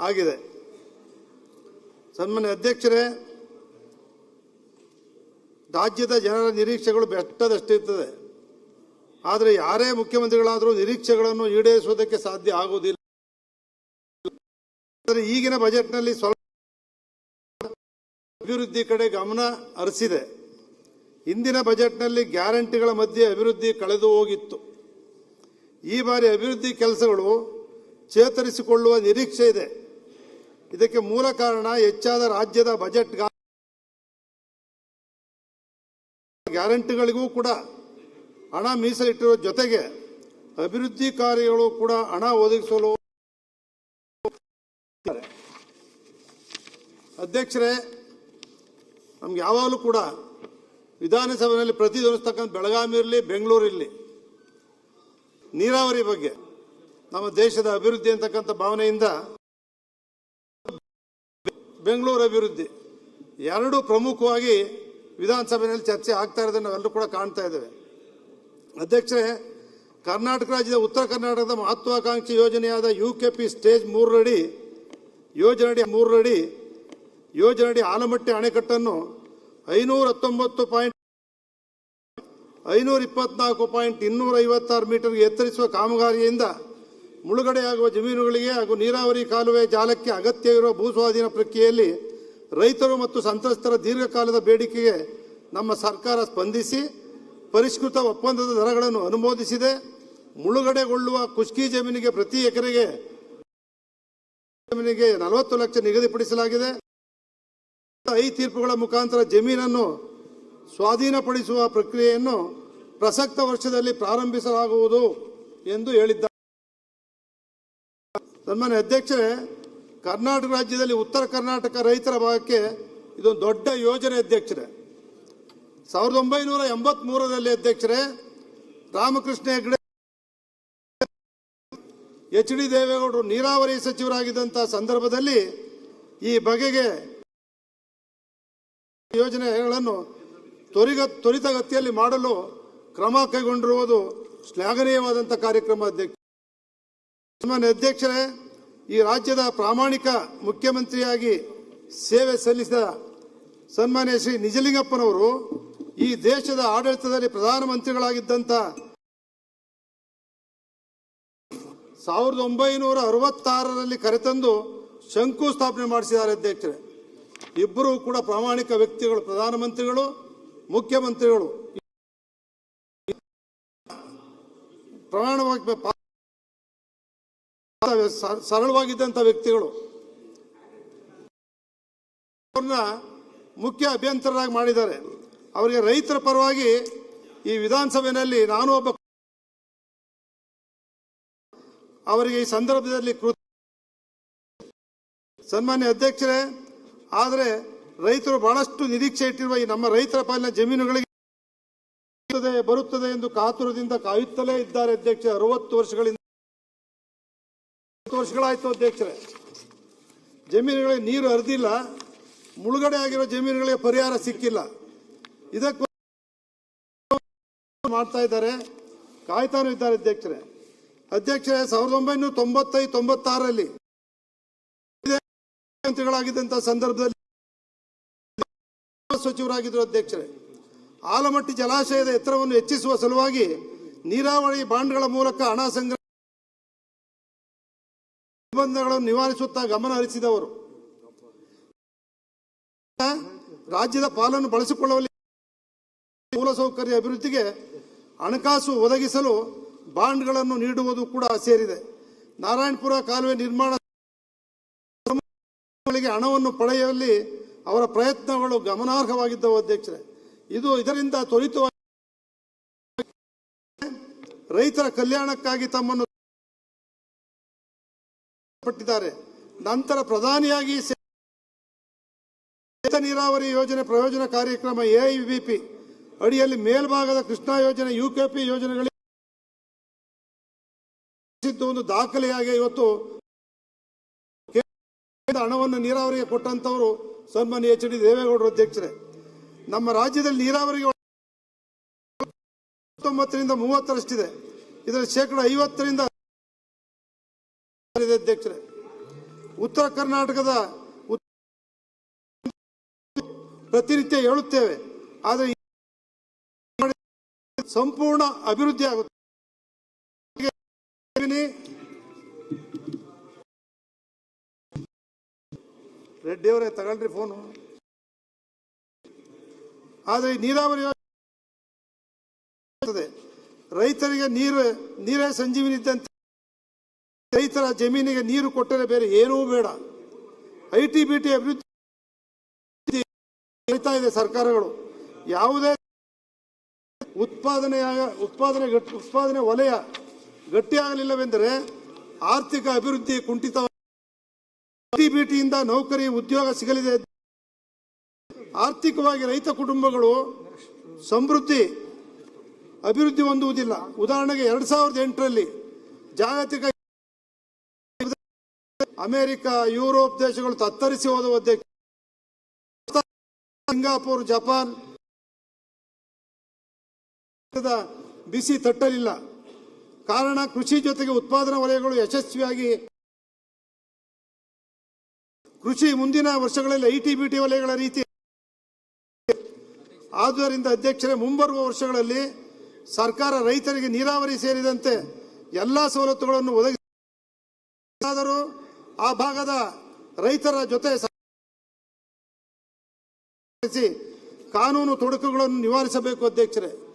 ಆಗಿದೆ. ಸನ್ಮಾನ್ಯ ಅಧ್ಯಕ್ಷರೇ, ರಾಜ್ಯದ ಜನರ ನಿರೀಕ್ಷೆಗಳು ಬೆಟ್ಟದಷ್ಟಿರ್ತದೆ. ಆದರೆ ಯಾರೇ ಮುಖ್ಯಮಂತ್ರಿಗಳಾದರೂ ನಿರೀಕ್ಷೆಗಳನ್ನು ಈಡೇರಿಸುವುದಕ್ಕೆ ಸಾಧ್ಯ ಆಗುವುದಿಲ್ಲ. ಆದರೆ ಈಗಿನ ಬಜೆಟ್ನಲ್ಲಿ ಸ್ವಲ್ಪ ಅಭಿವೃದ್ಧಿ ಕಡೆ ಗಮನ ಹರಿಸಿದೆ. ಹಿಂದಿನ ಬಜೆಟ್ನಲ್ಲಿ ಗ್ಯಾರಂಟಿಗಳ ಮಧ್ಯೆ ಅಭಿವೃದ್ಧಿ ಕಳೆದು ಹೋಗಿತ್ತು. ಈ ಬಾರಿ ಅಭಿವೃದ್ಧಿ ಕೆಲಸಗಳು ಚೇತರಿಸಿಕೊಳ್ಳುವ ನಿರೀಕ್ಷೆ ಇದೆ. ಇದಕ್ಕೆ ಮೂಲ ಕಾರಣ ಹೆಚ್ಚಾದ ರಾಜ್ಯದ ಬಜೆಟ್ ಗ್ಯಾರಂಟಿಗಳಿಗೂ ಕೂಡ ಹಣ ಮೀಸಲಿಟ್ಟಿರುವ ಜೊತೆಗೆ ಅಭಿವೃದ್ಧಿ ಕಾರ್ಯಗಳು ಕೂಡ ಹಣ ಒದಗಿಸಲು. ಅಧ್ಯಕ್ಷರೇ, ನಮ್ಗೆ ಯಾವಾಗಲೂ ಕೂಡ ವಿಧಾನಸಭೆಯಲ್ಲಿ ಪ್ರತಿಧ್ವನಿಸ್ತಕ್ಕಂಥ ಬೆಳಗಾವಿ ಇರಲಿ, ಬೆಂಗಳೂರಿರಲಿ, ನೀರಾವರಿ ಬಗ್ಗೆ ನಮ್ಮ ದೇಶದ ಅಭಿವೃದ್ಧಿ ಅಂತಕ್ಕಂಥ ಭಾವನೆಯಿಂದ ಬೆಂಗಳೂರು ಅಭಿವೃದ್ಧಿ ಎರಡೂ ಪ್ರಮುಖವಾಗಿ ವಿಧಾನಸಭೆಯಲ್ಲಿ ಚರ್ಚೆ ಆಗ್ತಾ ಇರೋದನ್ನು ನಾವೆಲ್ಲರೂ ಕೂಡ ಕಾಣ್ತಾ ಇದ್ದೇವೆ. ಅಧ್ಯಕ್ಷರೇ, ಕರ್ನಾಟಕ ರಾಜ್ಯದ ಉತ್ತರ ಕರ್ನಾಟಕದ ಮಹತ್ವಾಕಾಂಕ್ಷಿ ಯೋಜನೆಯಾದ UKP ಸ್ಟೇಜ್ 3 ಯೋಜನೆಯಡಿ ಆಲಮಟ್ಟಿ ಅಣೆಕಟ್ಟನ್ನು 524.256 ಮೀಟರ್ಗೆ ಎತ್ತರಿಸುವ ಕಾಮಗಾರಿಯಿಂದ ಮುಳುಗಡೆಯಾಗುವ ಜಮೀನುಗಳಿಗೆ ಹಾಗೂ ನೀರಾವರಿ ಕಾಲುವೆ ಜಾಲಕ್ಕೆ ಅಗತ್ಯವಿರುವ ಭೂಸ್ವಾಧೀನ ಪ್ರಕ್ರಿಯೆಯಲ್ಲಿ ರೈತರು ಮತ್ತು ಸಂತ್ರಸ್ತರ ದೀರ್ಘಕಾಲದ ಬೇಡಿಕೆಗೆ ನಮ್ಮ ಸರ್ಕಾರ ಸ್ಪಂದಿಸಿ ಪರಿಷ್ಕೃತ ಒಪ್ಪಂದದ ದರಗಳನ್ನು ಅನುಮೋದಿಸಿದೆ. ಮುಳುಗಡೆಗೊಳ್ಳುವ ಖುಷ್ಕಿ ಜಮೀನಿಗೆ ಪ್ರತಿ ಎಕರೆಗೆ 40 ಲಕ್ಷ ನಿಗದಿಪಡಿಸಲಾಗಿದೆ. 5 ತೀರ್ಪುಗಳ ಮುಖಾಂತರ ಜಮೀನನ್ನು ಸ್ವಾಧೀನಪಡಿಸುವ ಪ್ರಕ್ರಿಯೆಯನ್ನು ಪ್ರಸಕ್ತ ವರ್ಷದಲ್ಲಿ ಪ್ರಾರಂಭಿಸಲಾಗುವುದು ಎಂದು ಹೇಳಿದ್ದಾರೆ. ಸನ್ಮಾನ್ಯ ಅಧ್ಯಕ್ಷರೇ, ಕರ್ನಾಟಕ ರಾಜ್ಯದಲ್ಲಿ ಉತ್ತರ ಕರ್ನಾಟಕ ರೈತರ ಭಾಗಕ್ಕೆ ಇದೊಂದು ದೊಡ್ಡ ಯೋಜನೆ. ಅಧ್ಯಕ್ಷರೇ, 1983ರಲ್ಲಿ ಅಧ್ಯಕ್ಷರೇ ರಾಮಕೃಷ್ಣ ಹೆಗಡೆ, HD ದೇವೇಗೌಡರು ನೀರಾವರಿ ಸಚಿವರಾಗಿದ್ದಂತಹ ಸಂದರ್ಭದಲ್ಲಿ ಈ ಬಗೆಗೆ ಯೋಜನೆಗಳನ್ನು ತ್ವರಿತಗತಿಯಲ್ಲಿ ಮಾಡಲು ಕ್ರಮ ಕೈಗೊಂಡಿರುವುದು ಶ್ಲಾಘನೀಯವಾದಂಥ ಕಾರ್ಯಕ್ರಮ. ಸನ್ಮಾನ್ಯ ಅಧ್ಯಕ್ಷರೇ, ಈ ರಾಜ್ಯದ ಪ್ರಾಮಾಣಿಕ ಮುಖ್ಯಮಂತ್ರಿಯಾಗಿ ಸೇವೆ ಸಲ್ಲಿಸಿದ ಸನ್ಮಾನ್ಯ ಶ್ರೀ ನಿಜಲಿಂಗಪ್ಪನವರು ಈ ದೇಶದ ಆಡಳಿತದಲ್ಲಿ ಪ್ರಧಾನಮಂತ್ರಿಗಳಾಗಿದ್ದಂಥ 1966ರಲ್ಲಿ ಕರೆತಂದು ಶಂಕುಸ್ಥಾಪನೆ ಮಾಡಿಸಿದ್ದಾರೆ. ಅಧ್ಯಕ್ಷರೇ, ಇಬ್ಬರೂ ಕೂಡ ಪ್ರಾಮಾಣಿಕ ವ್ಯಕ್ತಿಗಳು, ಪ್ರಧಾನಮಂತ್ರಿಗಳು, ಮುಖ್ಯಮಂತ್ರಿಗಳು, ಪ್ರಮಾಣವಾಗಿ ಸರಳವಾಗಿದ್ದಂಥ ವ್ಯಕ್ತಿಗಳು. ಅವ್ರನ್ನ ಮುಖ್ಯ ಅಭ್ಯಂತರರಾಗಿ ಮಾಡಿದ್ದಾರೆ. ಅವರಿಗೆ ರೈತರ ಪರವಾಗಿ ಈ ವಿಧಾನಸಭೆಯಲ್ಲಿ ನಾನು ಒಬ್ಬ ಅವರಿಗೆ ಈ ಸಂದರ್ಭದಲ್ಲಿ ಸನ್ಮಾನ್ಯ ಅಧ್ಯಕ್ಷರೇ, ಆದರೆ ರೈತರು ಬಹಳಷ್ಟು ನಿರೀಕ್ಷೆ ಇಟ್ಟಿರುವ ಈ ನಮ್ಮ ರೈತರ ಪಾಲಿನ ಜಮೀನುಗಳಿಗೆ ಬರುತ್ತದೆ ಎಂದು ಕಾತುರದಿಂದ ಕಾಯುತ್ತಲೇ ಇದ್ದಾರೆ. ಅಧ್ಯಕ್ಷ, 60 ವರ್ಷಗಳಾಯಿತು ಅಧ್ಯಕ್ಷರೇ. ಜಮೀನುಗಳಿಗೆ ನೀರು ಹರಿದಿಲ್ಲ, ಮುಳುಗಡೆ ಆಗಿರೋ ಜಮೀನುಗಳಿಗೆ ಪರಿಹಾರ ಸಿಕ್ಕಿಲ್ಲ. ಇದಕ್ಕೆ ಮಾಡ್ತಾ ಇದ್ದಾರೆ, ಕಾಯ್ತಾನೂ ಇದ್ದಾರೆ. ಅಧ್ಯಕ್ಷರೇ, 1995-96ರಲ್ಲಿ ಮಂತ್ರಿಗಳಾಗಿದ್ದಂತಹ ಸಂದರ್ಭದಲ್ಲಿ ಸಚಿವರಾಗಿದ್ದರು. ಅಧ್ಯಕ್ಷರೇ, ಆಲಮಟ್ಟಿ ಜಲಾಶಯದ ಎತ್ತರವನ್ನು ಹೆಚ್ಚಿಸುವ ಸಲುವಾಗಿ ನೀರಾವರಿ ಬಾಂಡ್ಗಳ ಮೂಲಕ ಹಣ ಸಂಗ್ರಹ ನಿರ್ಬಂಧಗಳನ್ನು ನಿವಾರಿಸುತ್ತಾ ಗಮನ ಹರಿಸಿದವರು. ರಾಜ್ಯದ ಪಾಲನ್ನು ಬಳಸಿಕೊಳ್ಳುವಲ್ಲಿ ಮೂಲಸೌಕರ್ಯ ಅಭಿವೃದ್ಧಿಗೆ ಹಣಕಾಸು ಒದಗಿಸಲು ಬಾಂಡ್ಗಳನ್ನು ನೀಡುವುದು ಕೂಡ ಸೇರಿದೆ. ನಾರಾಯಣಪುರ ಕಾಲುವೆ ನಿರ್ಮಾಣ ಹಣವನ್ನು ಪಡೆಯುವಲ್ಲಿ ಅವರ ಪ್ರಯತ್ನಗಳು ಗಮನಾರ್ಹವಾಗಿದ್ದವು. ಅಧ್ಯಕ್ಷರೇ, ಇದರಿಂದ ತ್ವರಿತವಾಗಿ ರೈತರ ಕಲ್ಯಾಣಕ್ಕಾಗಿ ತಮ್ಮನ್ನು ಪಟ್ಟಿದ್ದಾರೆ. ನಂತರ ಪ್ರಧಾನಿಯಾಗಿ ನೀರಾವರಿ ಯೋಜನೆ ಪ್ರಯೋಜನ ಕಾರ್ಯಕ್ರಮ AIVP ಅಡಿಯಲ್ಲಿ ಮೇಲ್ಭಾಗದ ಕೃಷ್ಣಾ ಯೋಜನೆ UKP ಯೋಜನೆಗಳಿಗೆ ಒಂದು ದಾಖಲೆಯಾಗಿ ಇವತ್ತು ಹಣವನ್ನು ನೀರಾವರಿಗೆ ಕೊಟ್ಟಂತವರು ಸನ್ಮಾನ್ಯ HD ದೇವೇಗೌಡರು. ಅಧ್ಯಕ್ಷರೇ, ನಮ್ಮ ರಾಜ್ಯದಲ್ಲಿ ನೀರಾವರಿಗೆ 29-30ರಷ್ಟಿದೆ. ಇದರ 50% ಅಧ್ಯಕ್ಷರೇ, ಉತ್ತರ ಕರ್ನಾಟಕದ ಪ್ರತಿನಿತ್ಯ ಹೇಳುತ್ತೇವೆ, ಆದರೆ ಸಂಪೂರ್ಣ ಅಭಿವೃದ್ಧಿ ಆಗುತ್ತೆ. ರೆಡ್ಡಿ ಅವರೇ ತಗೊಳ್ರಿ ಫೋನು. ಆದರೆ ನೀರಾವರಿ ರೈತರಿಗೆ ನೀರೇ ಸಂಜೀವಿನಿ ಇದ್ದಂತೆ. ರೈತರ ಜಮೀನಿಗೆ ನೀರು ಕೊಟ್ಟರೆ ಬೇರೆ ಏನೂ ಬೇಡ. ಐಟಿ ಬಿಟಿ ಅಭಿವೃದ್ಧಿ ಇದೆ ಸರ್ಕಾರಗಳು. ಯಾವುದೇ ಉತ್ಪಾದನೆ ವಲಯ ಗಟ್ಟಿಯಾಗಲಿಲ್ಲವೆಂದರೆ ಆರ್ಥಿಕ ಅಭಿವೃದ್ಧಿ ಕುಂಠಿತ. ಐಟಿ ಬಿಟಿಯಿಂದ ನೌಕರಿ ಉದ್ಯೋಗ ಸಿಗಲಿದೆ. ಆರ್ಥಿಕವಾಗಿ ರೈತ ಕುಟುಂಬಗಳು ಅಭಿವೃದ್ಧಿ ಹೊಂದುವುದಿಲ್ಲ. ಉದಾಹರಣೆಗೆ 2008ರಲ್ಲಿ ಜಾಗತಿಕ ಅಮೆರಿಕ, ಯುರೋಪ್ ದೇಶಗಳು ತತ್ತರಿಸಿ ಹೋದ ಸಿಂಗಾಪುರ್, ಜಪಾನ್ ಬಿಸಿ ತಟ್ಟಲಿಲ್ಲ. ಕಾರಣ ಕೃಷಿ ಜೊತೆಗೆ ಉತ್ಪಾದನಾ ವಲಯಗಳು ಯಶಸ್ವಿಯಾಗಿ ಕೃಷಿ ಮುಂದಿನ ವರ್ಷಗಳಲ್ಲಿ ಐಟಿ ಬಿಟಿ ವಲಯಗಳ ರೀತಿ. ಆದ್ದರಿಂದ ಅಧ್ಯಕ್ಷರೇ, ಮುಂಬರುವ ವರ್ಷಗಳಲ್ಲಿ ಸರ್ಕಾರ ರೈತರಿಗೆ ನೀರಾವರಿ ಸೇರಿದಂತೆ ಎಲ್ಲಾ ಸವಲತ್ತುಗಳನ್ನು ಒದಗಿಸಿದರೂ ಆ ಭಾಗದ ರೈತರ ಜೊತೆ ಕಾನೂನು ತೊಡಕುಗಳನ್ನು ನಿವಾರಿಸಬೇಕು. ಅಧ್ಯಕ್ಷರೇ,